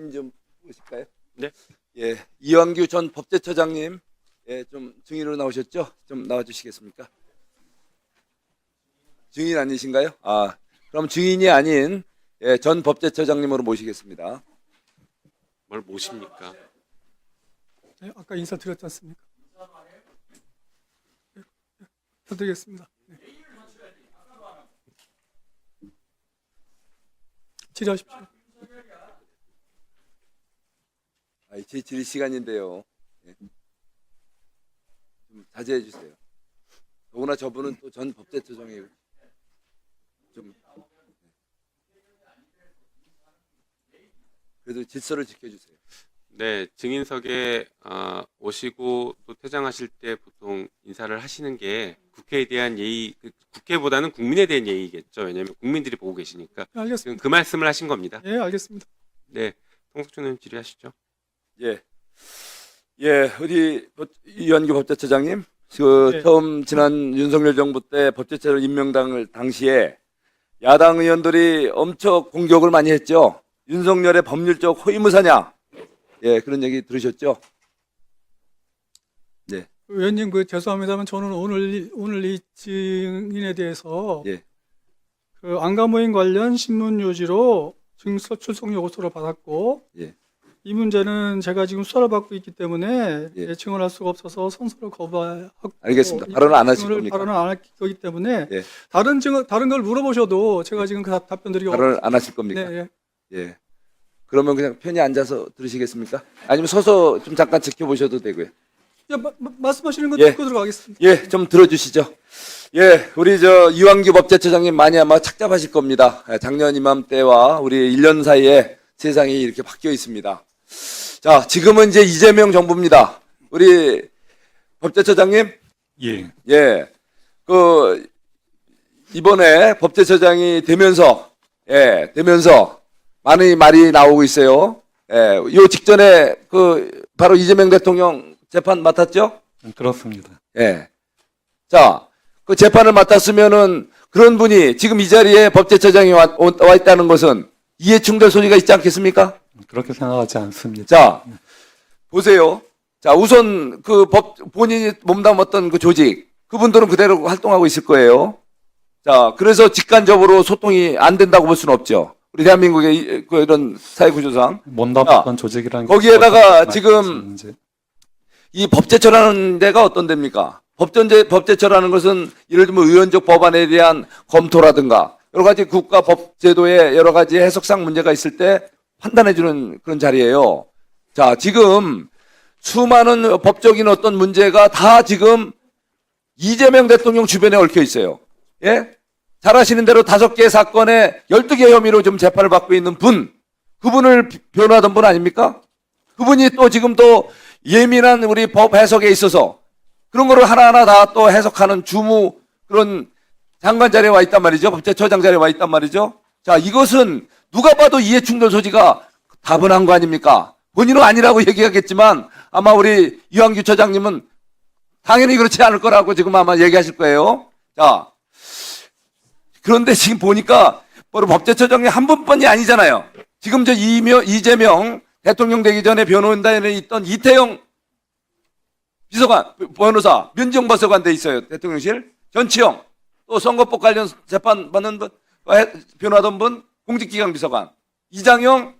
증인 좀 보실까요? 네. 예, 이완규 전 법제처장님, 예, 좀 증인으로 나오셨죠? 좀 나와주시겠습니까? 증인 아니신가요? 아, 그럼 증인이 아닌 예, 전 법제처장님으로 모시겠습니다. 뭘 모십니까? 네, 아까 인사드렸지 않습니까? 네, 인사드리겠습니다. 네. 질의하십시오. 아, 제 질의 시간인데요. 예. 좀 자제해 주세요. 더구나 저분은 또 전 법제처장이고 좀 그래도 질서를 지켜주세요. 네, 증인석에 오시고 또 퇴장하실 때 보통 인사를 하시는 게 국회에 대한 예의, 국회보다는 국민에 대한 예의겠죠. 왜냐하면 국민들이 보고 계시니까. 네, 지금 알겠습니다. 그 말씀을 하신 겁니다. 예, 알겠습니다. 네, 송석준 의원 질의하시죠. 예, 예, 우리 이완규 법제처장님, 그 네. 처음 지난 윤석열 정부 때 법제처를 임명당을 당시에 야당 의원들이 엄청 공격을 많이 했죠. 윤석열의 법률적 허위무사냐? 예, 그런 얘기 들으셨죠? 네, 의원님, 죄송합니다만 저는 오늘 이 증인에 대해서 예, 그 안가모임 관련 신문 요지로 증서 출석 요구서를 받았고 예, 이 문제는 제가 지금 수사를 받고 있기 때문에 예. 예칭을 할 수가 없어서 선서를 거부하고 알겠습니다. 발언을 안 하실 증언을 겁니까? 발언을 안 할 거기 때문에 예. 다른 걸 물어보셔도 제가 지금 그 답변 드리고 발언을 안 하실 겁니까? 네, 예. 예. 그러면 그냥 편히 앉아서 들으시겠습니까? 아니면 서서 좀 잠깐 지켜보셔도 되고요. 예, 말씀하시는 거 예. 듣고 들어가겠습니다. 예, 좀 들어주시죠. 예, 우리 이완규 법제처장님 많이 아마 착잡하실 겁니다. 예, 작년 이맘때와 우리 1년 사이에 세상이 이렇게 바뀌어 있습니다. 자, 지금은 이제 이재명 정부입니다. 우리 법제처장님, 예, 예, 이번에 법제처장이 되면서 많은 말이 나오고 있어요. 예, 요 직전에 바로 이재명 대통령 재판 맡았죠? 그렇습니다. 예. 자, 그 재판을 맡았으면은 그런 분이 지금 이 자리에 법제처장이 와 있다는 것은 이해충돌 소지가 있지 않겠습니까? 그렇게 생각하지 않습니다. 자, 보세요. 자, 우선 본인이 몸담았던 그 조직, 그분들은 그대로 활동하고 있을 거예요. 자, 그래서 직간접으로 소통이 안 된다고 볼 수는 없죠. 우리 대한민국의 이런 사회구조상. 못나봤던 조직이라는 게 거기에다가 어떤 지금 말씀이신지. 이 법제처라는 데가 어떤 데입니까? 법제처라는 것은 예를 들면 의원적 법안에 대한 검토라든가 여러 가지 국가 법제도의 여러 가지 해석상 문제가 있을 때 판단해주는 그런 자리예요. 자, 지금 수많은 법적인 어떤 문제가 다 지금 이재명 대통령 주변에 얽혀 있어요. 예? 잘 아시는 대로 5개 사건에 12개 혐의로 좀 재판을 받고 있는 그분을 변호하던 분 아닙니까? 그분이 또 지금 또 예민한 우리 법 해석에 있어서 그런 거를 하나하나 다 또 해석하는 그런 장관 자리에 와 있단 말이죠. 법제처장 자리에 와 있단 말이죠. 자, 이것은 누가 봐도 이해충돌 소지가 다분한 거 아닙니까? 본인은 아니라고 얘기하겠지만 아마 우리 이완규 처장님은 당연히 그렇지 않을 거라고 지금 아마 얘기하실 거예요. 자, 그런데 지금 보니까 바로 법제처장이 한 분뿐이 아니잖아요. 지금 이재명 대통령 되기 전에 변호인단에 있던 이태영 비서관, 변호사, 민정 비서관 돼 있어요. 대통령실. 전치영, 또 선거법 관련 재판 받는 분, 변호하던 분, 공직기강 비서관. 이장영,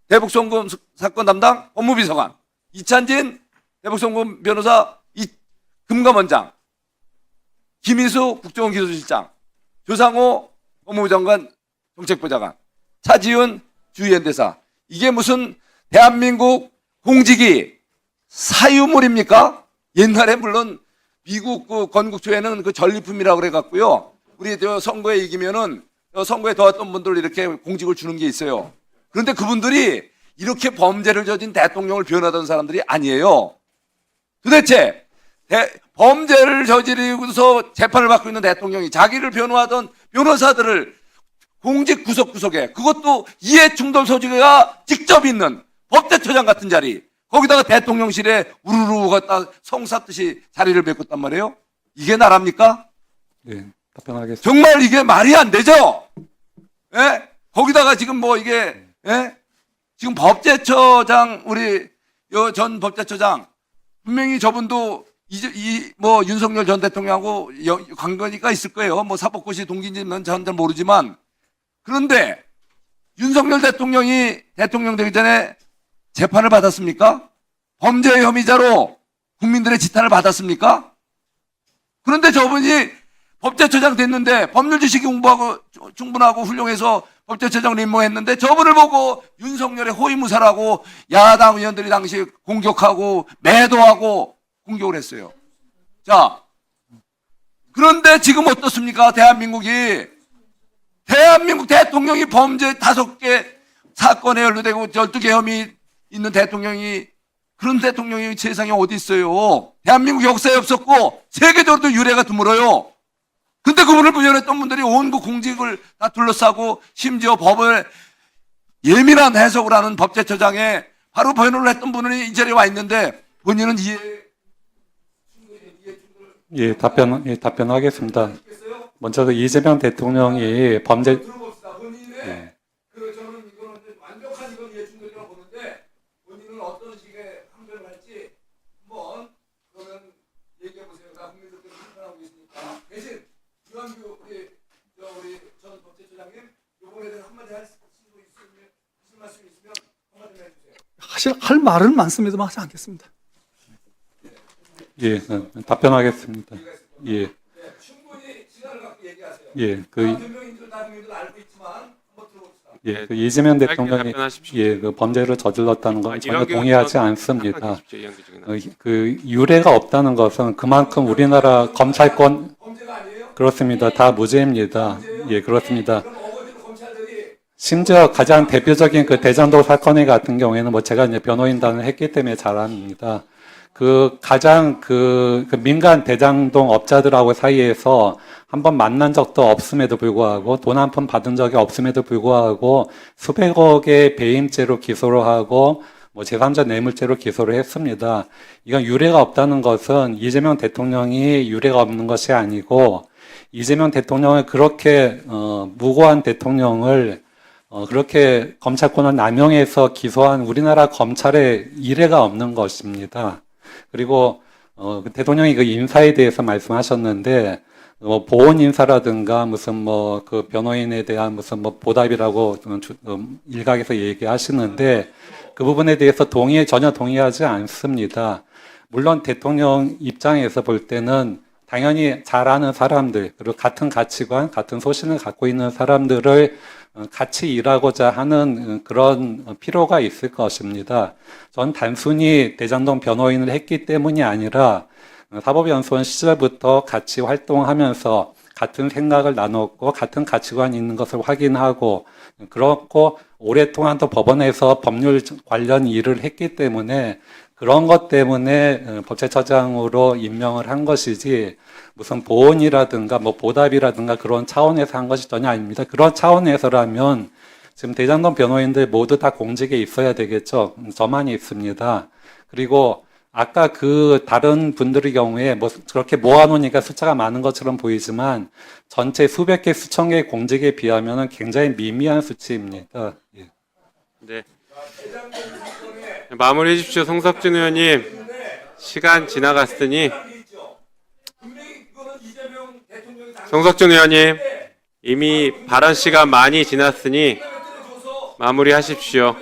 대북송금 사건 담당 법무비서관. 이찬진, 대북송금 변호사, 금감원장. 김희수, 국정원 기술실장. 조상호, 법무부 장관, 정책부장관. 차지훈, 주의연대사. 이게 무슨 대한민국 공직이 사유물입니까? 옛날에 물론 미국 건국초에는 전리품이라고 그래갖고요. 우리 선거에 이기면은 선거에 도왔던 분들 이렇게 공직을 주는 게 있어요. 그런데 그분들이 이렇게 범죄를 저진 대통령을 변호하던 사람들이 아니에요. 도대체 범죄를 저지르고서 재판을 받고 있는 대통령이 자기를 변호하던 변호사들을 공직 구석구석에 그것도 이해충돌 소지가 직접 있는 법제처장 같은 자리 거기다가 대통령실에 우르르 갔다 성사듯이 자리를 메꿨단 말이에요. 이게 나랍니까? 예, 답변하겠습니다. 정말 이게 말이 안 되죠? 예? 거기다가 지금 이게, 예? 지금 법제처장 우리 전 법제처장 분명히 저분도 뭐 윤석열 전 대통령하고 관계가 있을 거예요. 뭐 사법고시 동기인지는 저는 잘 모르지만 그런데 윤석열 대통령이 대통령 되기 전에 재판을 받았습니까? 범죄 혐의자로 국민들의 지탄을 받았습니까? 그런데 저분이 법제처장 됐는데 법률 지식이 공부하고 충분하고 훌륭해서 법제처장을 임명했는데 저분을 보고 윤석열의 호위무사라고 야당 의원들이 당시 공격하고 매도하고 공격을 했어요. 자, 그런데 지금 어떻습니까? 대한민국 대통령이 범죄 5개 사건에 연루되고 12개 혐의 있는 대통령이 그런 대통령이 세상에 어디 있어요? 대한민국 역사에 없었고 세계적으로도 유례가 드물어요. 근데 그분을 부연했던 분들이 온 그 공직을 다 둘러싸고 심지어 법을 예민한 해석을 하는 법제처장에 바로 변호를 했던 분은 이 자리에 와 있는데 본인은 답변하겠습니다. 먼저 그 이재명 대통령이 범죄 들어봅시다. 본인의 예. 저는 이거는 완벽한 이건 이해충돌이라고 보는데 본인은 어떤 식의 항변을 할지 한번 그러면 얘기해 보세요. 나 국민들께 비판하고 있으니까 대신 유한규 우리 전 법제처장님 이번에 대해서 한마디 하실 말씀 있으면 한마디 해주세요. 사실 할 말은 많습니다만 하지 않겠습니다. 답변하겠습니다. 예, 충분히 시간을 갖고 얘기하세요. 변명인들 나중에도 알고 있지만 한번 들어봅시다. 그 이재명 짧게 대통령이 답변하십시오. 그 범죄를 저질렀다는 건 전혀 이완규 동의하지 의원 않습니다. 답변하십시오. 이완규 증인. 그 유례가 없다는 것은 그만큼 우리나라 검찰권 범죄가 아니에요? 그렇습니다. 다 무죄입니다. 예, 그렇습니다. 그럼 어거지로 검찰들이 심지어 가장 대표적인 그 대장동 사건 같은 경우에는 뭐 제가 이제 변호인단을 했기 때문에 잘 압니다. 그 가장 그 민간 대장동 업자들하고 사이에서 한번 만난 적도 없음에도 불구하고 돈 한 푼 받은 적이 없음에도 불구하고 수백억의 배임죄로 기소를 하고 뭐 제3자 뇌물죄로 기소를 했습니다. 이건 유례가 없다는 것은 이재명 대통령이 유례가 없는 것이 아니고 이재명 대통령을 그렇게 무고한 대통령을 그렇게 검찰권을 남용해서 기소한 우리나라 검찰의 이례가 없는 것입니다. 그리고 대통령이 그 인사에 대해서 말씀하셨는데 보온 인사라든가 무슨 뭐 그 변호인에 대한 무슨 뭐 보답이라고 일각에서 얘기하시는데 그 부분에 대해서 전혀 동의하지 않습니다. 물론 대통령 입장에서 볼 때는 당연히 잘 아는 사람들 그리고 같은 가치관, 같은 소신을 갖고 있는 사람들을 같이 일하고자 하는 그런 필요가 있을 것입니다. 전 단순히 대장동 변호인을 했기 때문이 아니라 사법연수원 시절부터 같이 활동하면서 같은 생각을 나눴고 같은 가치관이 있는 것을 확인하고 그렇고 오랫동안 또 법원에서 법률 관련 일을 했기 때문에 그런 것 때문에 법제처장으로 임명을 한 것이지 무슨 보온이라든가 뭐 보답이라든가 그런 차원에서 한 것이 전혀 아닙니다. 그런 차원에서라면 지금 대장동 변호인들 모두 다 공직에 있어야 되겠죠. 저만이 있습니다. 그리고 아까 그 다른 분들의 경우에 뭐 그렇게 모아놓으니까 숫자가 많은 것처럼 보이지만 전체 수백 개, 수천 개의 공직에 비하면 굉장히 미미한 수치입니다. 예. 네. 마무리해 주십시오. 송석준 의원님. 시간 지나갔으니. 송석준 의원님. 이미 발언 시간 많이 지났으니 마무리하십시오.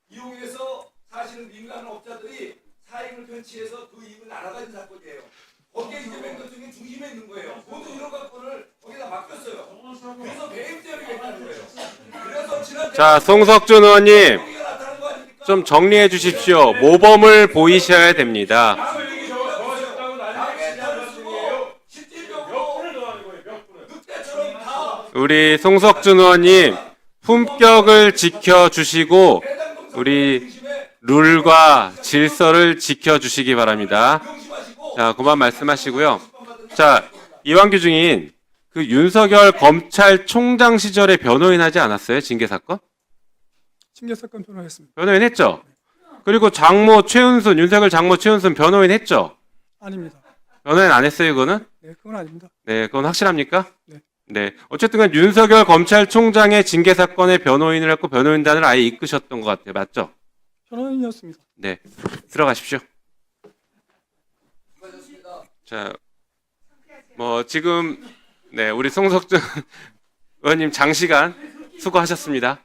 이용해서 사실은 민간 업자들이 사익을 편취해서 그 이익을 날아가는 사건이에요. 거기에 이재명 대통령이 중심에 있는 거예요. 모두 이런 것들을 거기다 맡겼어요. 그래서 배임죄를 했다는 거예요. 그래서 지난 자, 송석준 의원님. 좀 정리해 주십시오. 모범을 보이셔야 됩니다. 우리 송석준 의원님 품격을 지켜주시고 우리 룰과 질서를 지켜주시기 바랍니다. 자, 그만 말씀하시고요. 자, 이완규 증인 그 윤석열 검찰총장 시절에 변호인 하지 않았어요? 징계 사건? 징계 사건 변호했습니다. 변호인 했죠? 그리고 장모 최은순, 윤석열 장모 최은순 변호인 했죠? 아닙니다. 변호인 안 했어요, 그거는? 네, 그건 아닙니다. 네, 그건 확실합니까? 네. 네. 어쨌든 간 윤석열 검찰총장의 징계 사건의 변호인을 했고 변호인단을 아예 이끄셨던 것 같아요. 맞죠? 변호인이었습니다. 네. 들어가십시오. 자, 뭐 지금 네, 우리 송석준 의원님 장시간 수고하셨습니다.